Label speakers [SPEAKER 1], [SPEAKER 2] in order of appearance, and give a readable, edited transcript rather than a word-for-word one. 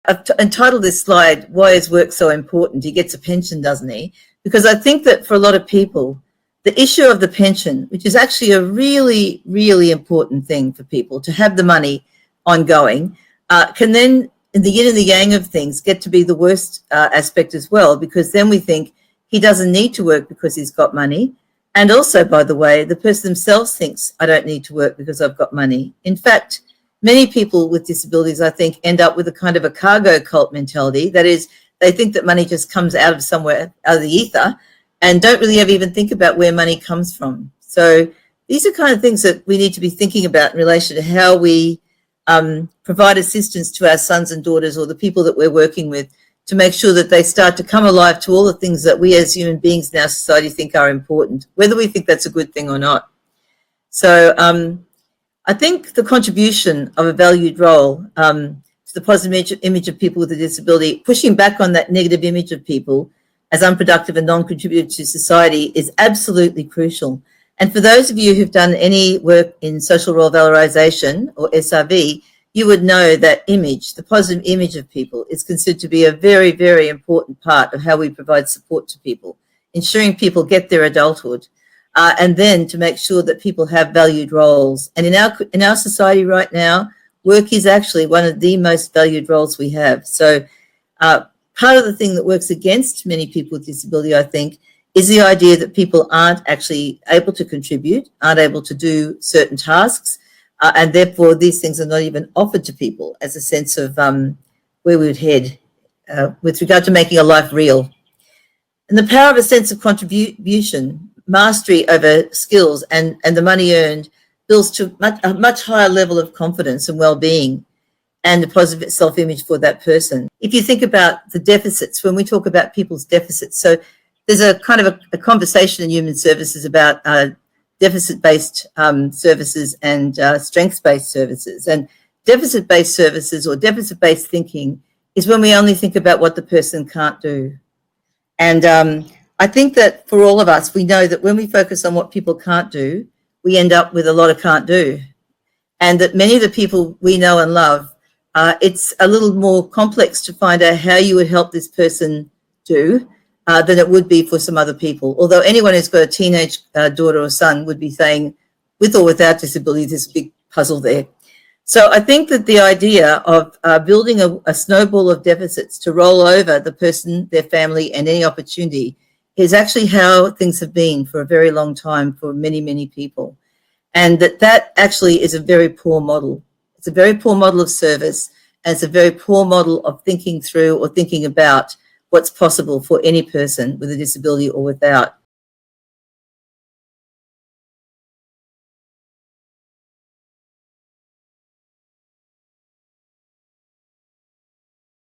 [SPEAKER 1] I've entitled this slide, "Why is work so important?" He gets a pension, doesn't he? Because I think that for a lot of people, the issue of the pension, which is actually a really, really important thing for people to have the money ongoing, can then, in the yin and the yang of things, get to be the worst aspect as well, because then we think he doesn't need to work because he's got money. And also, by the way, the person themselves thinks, I don't need to work because I've got money. In fact, many people with disabilities, I think, end up with a kind of a cargo cult mentality. That is, they think that money just comes out of somewhere, out of the ether, and don't really ever even think about where money comes from. So these are kind of things that we need to be thinking about in relation to how we provide assistance to our sons and daughters or the people that we're working with to make sure that they start to come alive to all the things that we as human beings in our society think are important, whether we think that's a good thing or not. So I think the contribution of a valued role to the positive image of people with a disability, pushing back on that negative image of people as unproductive and non-contributive to society, is absolutely crucial. And for those of you who've done any work in social role valorization or SRV, you would know that image, the positive image of people, is considered to be a very, very important part of how we provide support to people, ensuring people get their adulthood, and then to make sure that people have valued roles. And in our society right now, work is actually one of the most valued roles we have. So part of the thing that works against many people with disability, I think, is the idea that people aren't actually able to contribute, aren't able to do certain tasks, and therefore these things are not even offered to people as a sense of where we would head with regard to making a life real. And the power of a sense of contribution, mastery over skills, and the money earned builds to a much higher level of confidence and well-being and a positive self-image for that person. If you think about the deficits, when we talk about people's deficits, so there's a kind of a conversation in human services about deficit-based services and strengths-based services. And deficit-based services or deficit-based thinking is when we only think about what the person can't do. And I think that for all of us, we know that when we focus on what people can't do, we end up with a lot of can't do. And that many of the people we know and love, it's a little more complex to find out how you would help this person do than it would be for some other people. Although anyone who's got a teenage daughter or son would be saying, with or without disability, there's a big puzzle there. So I think that the idea of building a snowball of deficits to roll over the person, their family, and any opportunity is actually how things have been for a very long time for many, many people. And that actually is a very poor model. It's a very poor model of service, and it's a very poor model of thinking through or thinking about what's possible for any person with a disability or without.